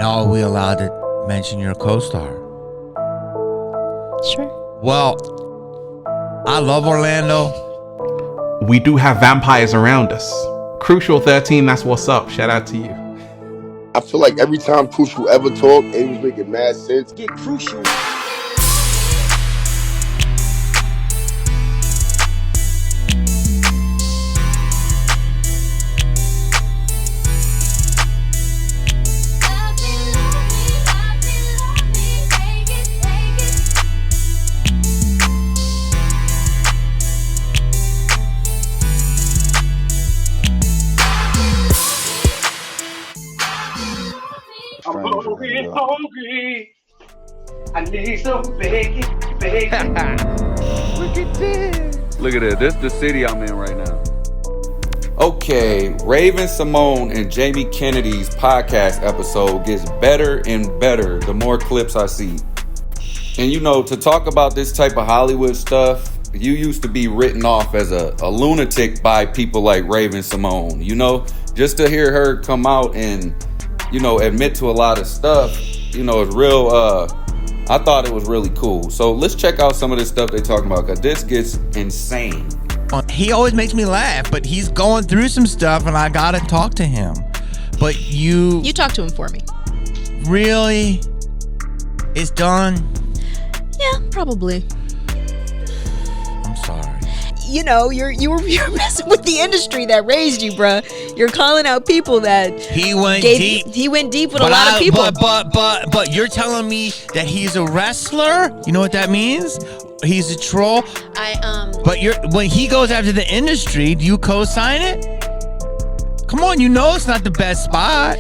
Are we allowed to mention your co-star? Sure. Well, I love Orlando. We do have vampires around us. Crucial 13, that's what's up. Shout out to you. I feel like every time Crucial ever talked, it was making mad sense. Get Crucial. Hungry. I need some bacon. Look at this. Look at this. This is the city I'm in right now. Okay, Raven Symone and Jamie Kennedy's podcast episode gets better and better the more clips I see. And you know, to talk about this type of Hollywood stuff, you used to be written off as a lunatic by people like Raven Symone. You know, just to hear her come out and, you know, admit to a lot of stuff, you know, it's real, I thought it was really cool. So let's check out some of this stuff they're talking about, because this gets insane. He always makes me laugh, but he's going through some stuff and I gotta talk to him. But you talk to him for me. Really? It's done? Yeah, probably. I'm sorry. You know, you're messing with the industry that raised you, bruh. You're calling out people that he went deep. He went deep with a lot of people. But you're telling me that he's a wrestler? You know what that means? He's a troll. But when he goes after the industry, do you co-sign it? Come on, you know it's not the best spot.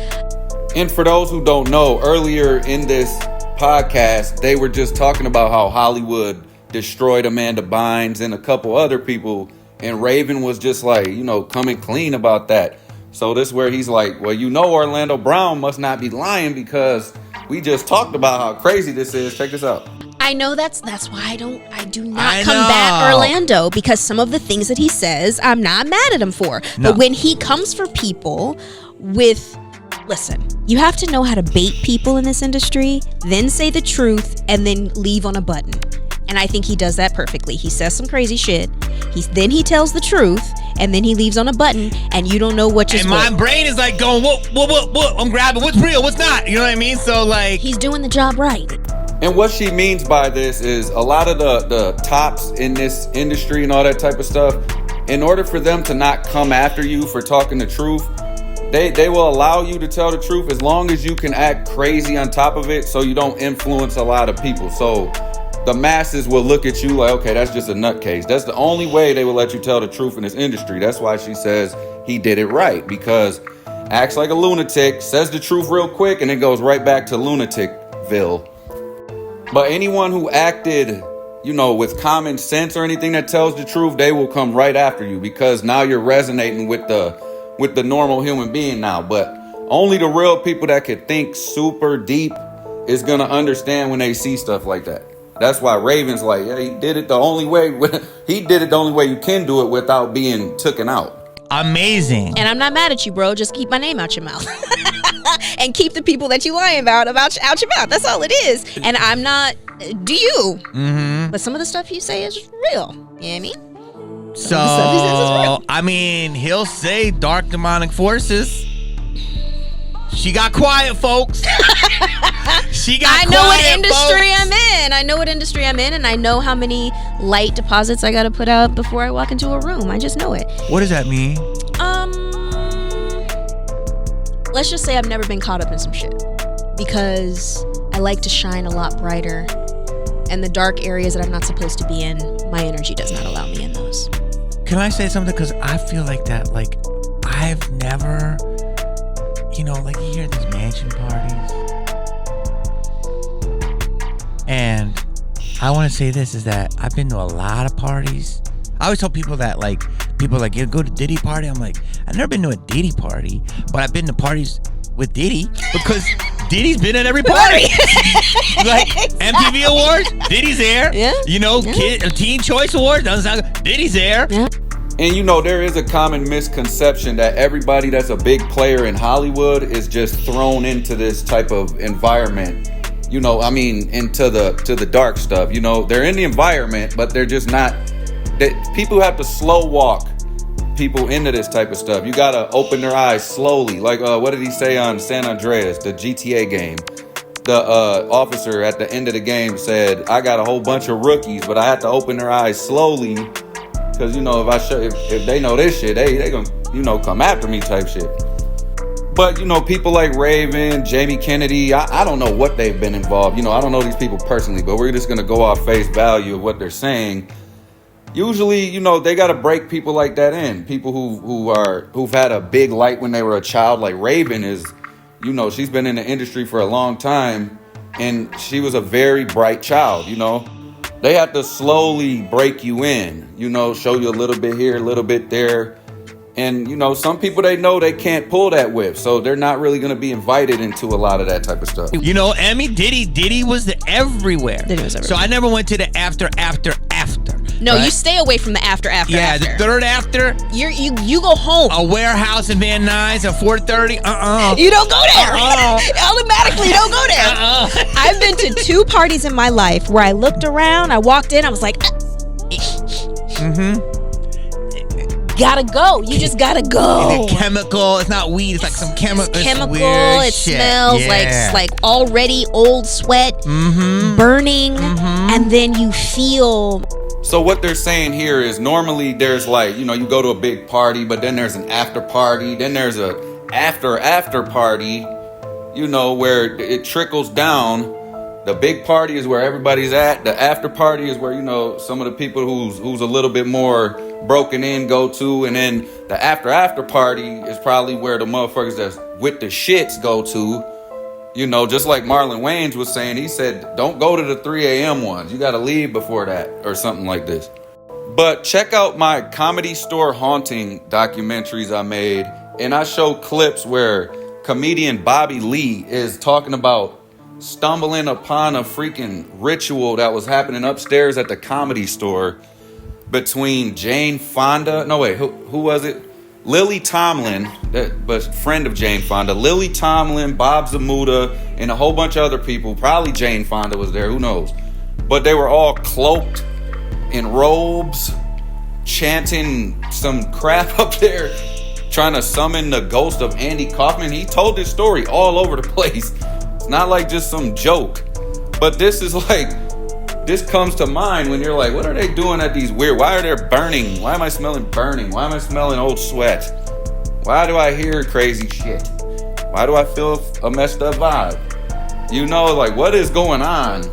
And for those who don't know, earlier in this podcast, they were just talking about how Hollywood destroyed Amanda Bynes and a couple other people, and Raven was just like, you know, coming clean about that. So this is where he's like, well, you know, Orlando Brown must not be lying, because we just talked about how crazy this is. Check this out. I know that's why I do not combat Orlando, because some of the things that he says, I'm not mad at him for. No. But when he comes for people with, listen, you have to know how to bait people in this industry, then say the truth, and then leave on a button. And I think he does that perfectly. He says some crazy shit. Then he tells the truth, and then he leaves on a button, and you don't know what just. And my brain is like going, what? I'm grabbing what's real, what's not. You know what I mean? So like, he's doing the job right. And what she means by this is a lot of the tops in this industry and all that type of stuff, in order for them to not come after you for talking the truth, they will allow you to tell the truth as long as you can act crazy on top of it, so you don't influence a lot of people. So the masses will look at you like, okay, that's just a nutcase. That's the only way they will let you tell the truth in this industry. That's why she says he did it right, because acts like a lunatic, says the truth real quick, and then goes right back to lunaticville. But anyone who acted, you know, with common sense or anything that tells the truth, they will come right after you, because now you're resonating with the normal human being now. But only the real people that could think super deep is going to understand when they see stuff like that. That's why Raven's like, yeah, he did it the only way. He did it the only way you can do it without being taken out. Amazing. And I'm not mad at you, bro. Just keep my name out your mouth. And keep the people that you lying about out your mouth. That's all it is. And I'm not, do you? Mm-hmm. But some of the stuff you say is real. You know what I mean? So, I mean, he'll say dark demonic forces. She got quiet, folks. I know what industry I'm in. I know what industry I'm in, and I know how many light deposits I got to put out before I walk into a room. I just know it. What does that mean? Let's just say I've never been caught up in some shit, because I like to shine a lot brighter, and the dark areas that I'm not supposed to be in, my energy does not allow me in those. Can I say something? Because I feel like that, like, I've never, you know, like, you hear these mansion parties. And I want to say this, is that I've been to a lot of parties. I always tell people that, like, people are like, you go to Diddy party. I'm like, I've never been to a Diddy party, but I've been to parties with Diddy, because Diddy's been at every party. Like MTV Awards, Diddy's there. Yeah. You know, Teen Choice Awards, Diddy's there. Yeah. And you know, there is a common misconception that everybody that's a big player in Hollywood is just thrown into this type of environment. You know, I mean, into the dark stuff. You know, they're in the environment, but they're just not. People have to slow walk people into this type of stuff. You gotta open their eyes slowly. Like, what did he say on San Andreas, the GTA game? The officer at the end of the game said, "I got a whole bunch of rookies, but I have to open their eyes slowly." Because, you know, if they know this shit, they gonna, you know, come after me type shit. But, you know, people like Raven, Jamie Kennedy, I don't know what they've been involved. You know, I don't know these people personally, but we're just gonna go off face value of what they're saying. Usually, you know, they gotta break people like that in. People who've had a big light when they were a child, like Raven is, you know, she's been in the industry for a long time, and she was a very bright child, you know. They have to slowly break you in, you know, show you a little bit here, a little bit there. And, you know, some people, they know they can't pull that whip, so they're not really going to be invited into a lot of that type of stuff. You know, Diddy was everywhere. Diddy was everywhere. So I never went to the after. No, right? You stay away from the after. Yeah, the third after. You go home. A warehouse in Van Nuys at 4:30. You don't go there. Automatically, you don't go there. I've been to 2 parties in my life where I looked around, I walked in, I was like, gotta go. You just gotta go. It's a chemical. It's not weed. It's like some chemical. It smells like already old sweat, burning, and then you feel. So what they're saying here is normally there's like, you know, you go to a big party, but then there's an after party. Then there's a after party, you know, where it trickles down. The big party is where everybody's at. The after party is where, you know, some of the people who's a little bit more broken in go to. And then the after party is probably where the motherfuckers that's with the shits go to. You know, just like Marlon Wayans was saying, he said, don't go to the 3 a.m. ones. You got to leave before that or something like this. But check out my Comedy Store Haunting documentaries I made. And I show clips where comedian Bobby Lee is talking about stumbling upon a freaking ritual that was happening upstairs at the Comedy Store between Jane Fonda. No, wait, who was it? Lily Tomlin, but friend of Jane Fonda. Lily Tomlin, Bob Zamuda, and a whole bunch of other people. Probably Jane Fonda was there, who knows? But they were all cloaked in robes, chanting some crap up there, trying to summon the ghost of Andy Kaufman. He told this story all over the place. It's not like just some joke. But this comes to mind when you're like, what are they doing at these weird? Why are they burning? Why am I smelling burning? Why am I smelling old sweat? Why do I hear crazy shit? Why do I feel a messed up vibe? You know, like, what is going on?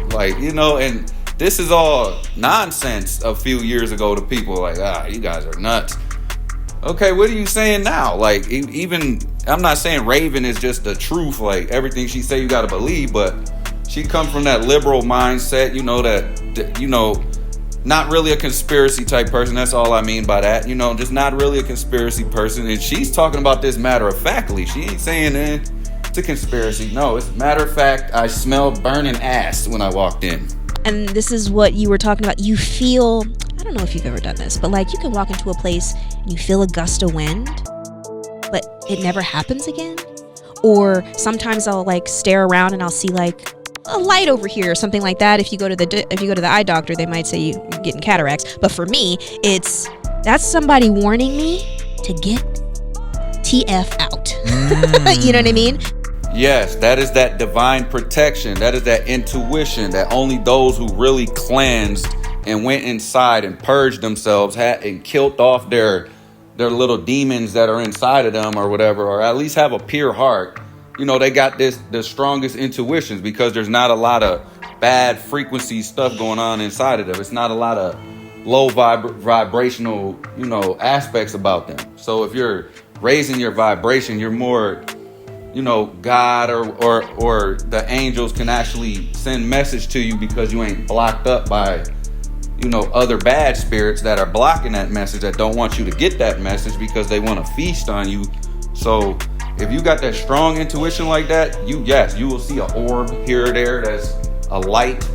Like, you know, and this is all nonsense a few years ago to people. Like, you guys are nuts. Okay, what are you saying now? Like, even, I'm not saying Raven is just the truth. Like, everything she say you gotta believe, but she comes from that liberal mindset, you know, that, you know, not really a conspiracy type person. That's all I mean by that. You know, just not really a conspiracy person. And she's talking about this matter of factly. She ain't saying it's a conspiracy. No, it's matter of fact. I smelled burning ass when I walked in. And this is what you were talking about. You feel, I don't know if you've ever done this, but like you can walk into a place and you feel a gust of wind, but it never happens again. Or sometimes I'll like stare around and I'll see like a light over here or something like that. If you go to the eye doctor, they might say you're getting cataracts. But for me, that's somebody warning me to get TF out. You know what I mean? Yes, that is that divine protection. That is that intuition that only those who really cleansed and went inside and purged themselves and killed off their little demons that are inside of them or whatever, or at least have a pure heart. You know, they got the strongest intuitions because there's not a lot of bad frequency stuff going on inside of them. It's not a lot of low vibrational, you know, aspects about them. So if you're raising your vibration, you're more, you know, God or the angels can actually send message to you because you ain't blocked up by, you know, other bad spirits that are blocking that message, that don't want you to get that message because they want to feast on you. So if you got that strong intuition like that, you will see an orb here or there that's a light.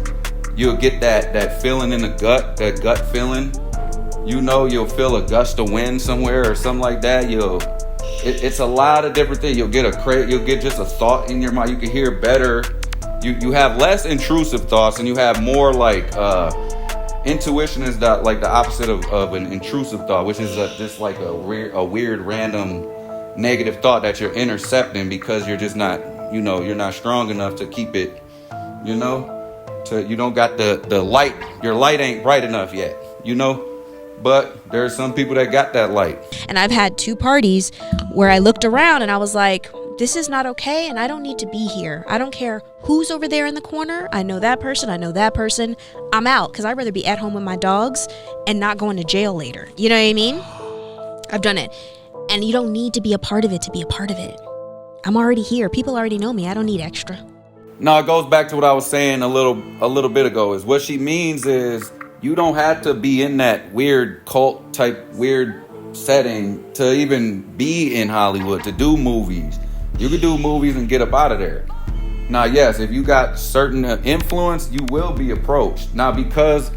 You'll get that feeling in the gut, that gut feeling. You know, you'll feel a gust of wind somewhere or something like that. It's a lot of different things. You'll get just a thought in your mind. You can hear better. You have less intrusive thoughts, and you have more like intuition is like the opposite of an intrusive thought, which is just like a weird random negative thought that you're intercepting because you're just not, you're not strong enough to keep it, you don't got the light. Your light ain't bright enough yet, but there's some people that got that light. And I've had 2 parties where I looked around and I was like, this is not okay, and I don't need to be here. I don't care who's over there in the corner. I know that person. I'm out, because I'd rather be at home with my dogs and not going to jail later. You know what I mean? I've done it. And you don't need to be a part of it to be a part of it. I'm already here. People already know me. I don't need extra. No, it goes back to what I was saying a little bit ago. Is what she means is you don't have to be in that weird cult type weird setting to even be in Hollywood, to do movies. You could do movies and get up out of there. Now, yes, if you got certain influence, you will be approached. Now, because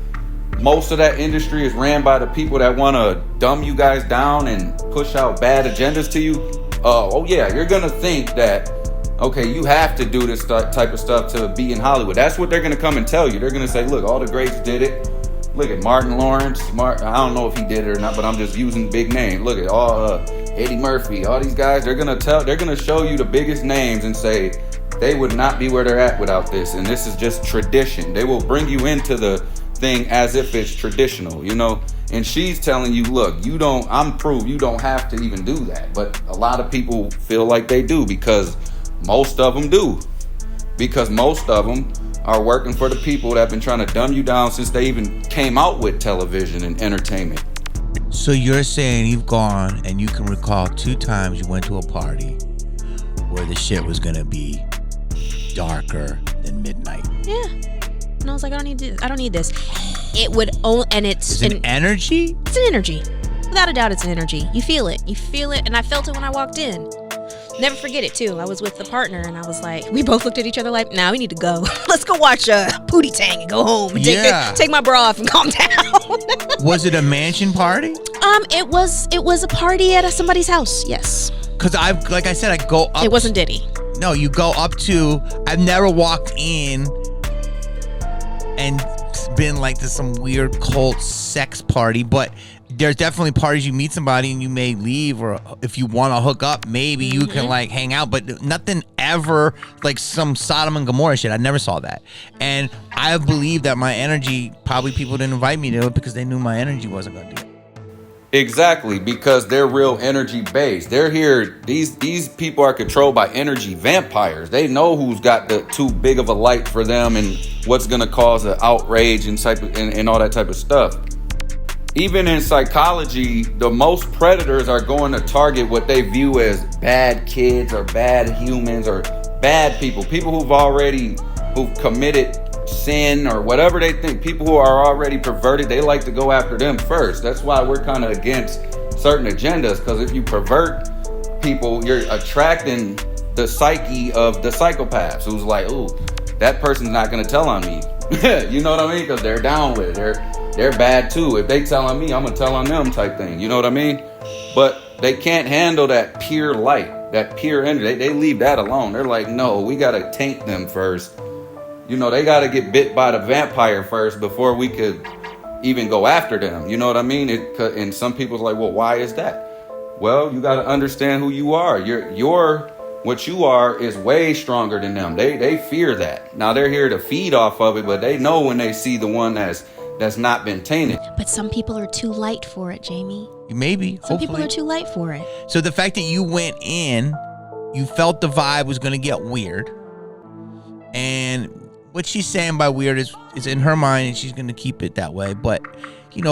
most of that industry is ran by the people that want to dumb you guys down and push out bad agendas to you, you're going to think that, okay, you have to do this type of stuff to be in Hollywood. That's what they're going to come and tell you. They're going to say, look, all the greats did it. Look at Martin Lawrence. I don't know if he did it or not, but I'm just using big names. Look at all Eddie Murphy, all these guys. They're gonna show you the biggest names and say they would not be where they're at without this. And this is just tradition. They will bring you into the thing as if it's traditional, And she's telling you, look, I'm proof you don't have to even do that. But a lot of people feel like they do because most of them do. Because most of them are working for the people that have been trying to dumb you down since they even came out with television and entertainment. So you're saying you've gone and you can recall 2 times you went to a party where the shit was gonna be darker than midnight. Yeah. And I was like, I don't need this. It would it's an energy? It's an energy. Without a doubt, it's an energy. You feel it, and I felt it when I walked in. Never forget it too. I was with the partner and I was like, we both looked at each other like, nah, we need to go. Let's go watch Pootie Tang and go home and take my bra off and calm down. Was it a mansion party? It was a party at somebody's house. Yes. Cause I go up. It wasn't Diddy. No, you go up to. I've never walked in and been like to some weird cult sex party, but there's definitely parties you meet somebody and you may leave, or if you want to hook up, maybe you can like hang out, but nothing ever like some Sodom and Gomorrah shit. I never saw that. And I believe that my energy, probably people didn't invite me to it because they knew my energy wasn't going to do it. Exactly, because they're real energy based. They're here. These people are controlled by energy vampires. They know who's got the too big of a light for them and what's going to cause an outrage and all that type of stuff. Even in psychology, the most predators are going to target what they view as bad kids or bad humans or bad people who've committed sin or whatever they think. People who are already perverted, they like to go after them first. That's why we're kind of against certain agendas, because if you pervert people, you're attracting the psyche of the psychopaths who's like, ooh, that person's not going to tell on me. You know what I mean? Because they're down with it. They're bad too. If they tell on me, I'm going to tell on them type thing. You know what I mean? But they can't handle that pure light, that pure energy. They leave that alone. They're like, no, we got to taint them first. They got to get bit by the vampire first before we could even go after them. You know what I mean? And some people's like, well, why is that? Well, you got to understand who you are. What you are is way stronger than them. They fear that. Now they're here to feed off of it, but they know when they see the one that's not been tainted. But some people are too light for it, Jamie. Maybe. Some people are too light for it. So the fact that you went in, you felt the vibe was going to get weird. And what she's saying by weird is in her mind, and she's going to keep it that way. But,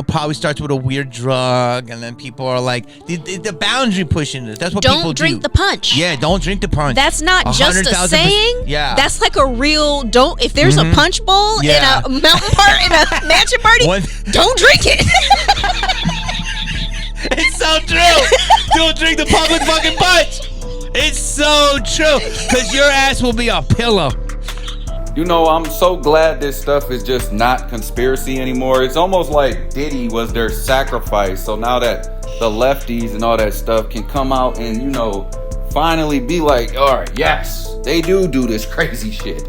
probably starts with a weird drug, and then people are like, the boundary pushing this. That's what people do. Don't drink the punch. Yeah, don't drink the punch. That's not just a saying. Yeah. That's like a real, if there's a punch bowl in a mountain party, in a mansion party, don't drink it. It's so true. Don't drink the public fucking punch. It's so true. Because your ass will be a pillow. You know, I'm so glad this stuff is just not conspiracy anymore. It's almost like Diddy was their sacrifice. So now that the lefties and all that stuff can come out and, you know, finally be like, all right, yes, they do this crazy shit.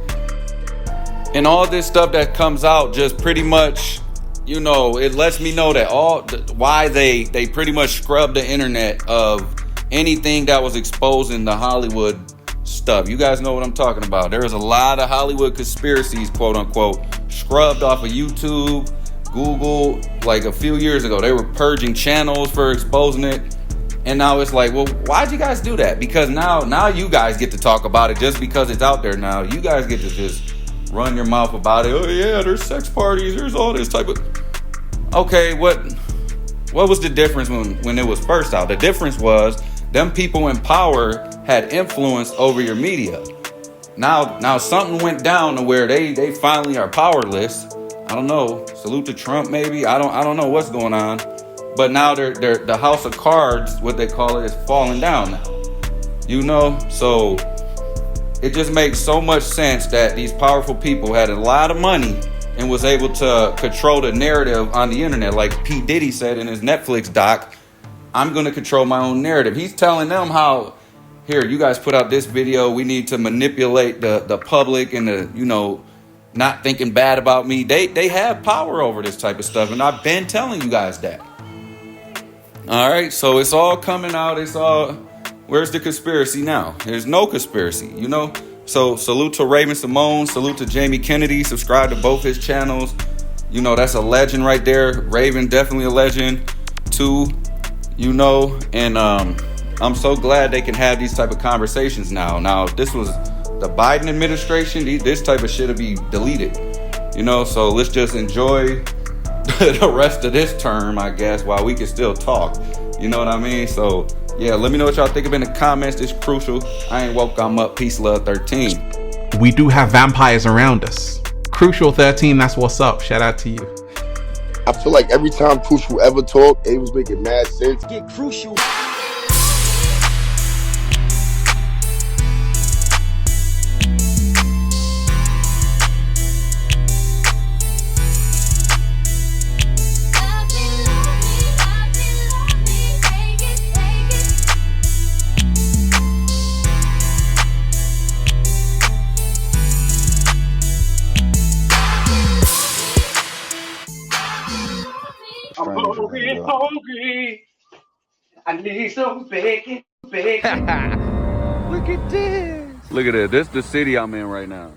And all this stuff that comes out just pretty much, you know, it lets me know that why they pretty much scrubbed the internet of anything that was exposing the Hollywood stuff. You guys know what I'm talking about. There was a lot of Hollywood conspiracies, quote unquote, scrubbed off of YouTube, Google, like a few years ago. They were purging channels for exposing it. And now it's like, well, why'd you guys do that? Because now you guys get to talk about it just because it's out there now. You guys get to just run your mouth about it. Oh yeah, there's sex parties, there's all this type of... Okay, what was the difference when it was first out? The difference was them people in power had influence over your media. Now something went down to where they finally are powerless. I don't know. Salute to Trump, maybe. I don't know what's going on. But now they're the house of cards, what they call it, is falling down now. You know, so it just makes so much sense that these powerful people had a lot of money and was able to control the narrative on the internet. Like P. Diddy said in his Netflix doc, I'm going to control my own narrative. He's telling them how, here, you guys put out this video. We need to manipulate the public and the, you know, not thinking bad about me. They have power over this type of stuff. And I've been telling you guys that. All right. So it's all coming out. It's all, where's the conspiracy now? There's no conspiracy, you know? So salute to Raven Symone. Salute to Jamie Kennedy. Subscribe to both his channels. You know, that's a legend right there. Raven, definitely a legend too, you know? And I'm so glad they can have these type of conversations now. Now, if this was the Biden administration, this type of shit would be deleted, you know? So let's just enjoy the rest of this term, I guess, while we can still talk. You know what I mean? So, yeah, let me know what y'all think of in the comments. It's crucial. I ain't woke, I'm up. Peace, love, 13. We do have vampires around us. Crucial 13, that's what's up. Shout out to you. I feel like every time Crucial ever talked, it was making mad sense. Get crucial. I'm hungry. I need some bacon. Look at this. Look at that. This is the city I'm in right now.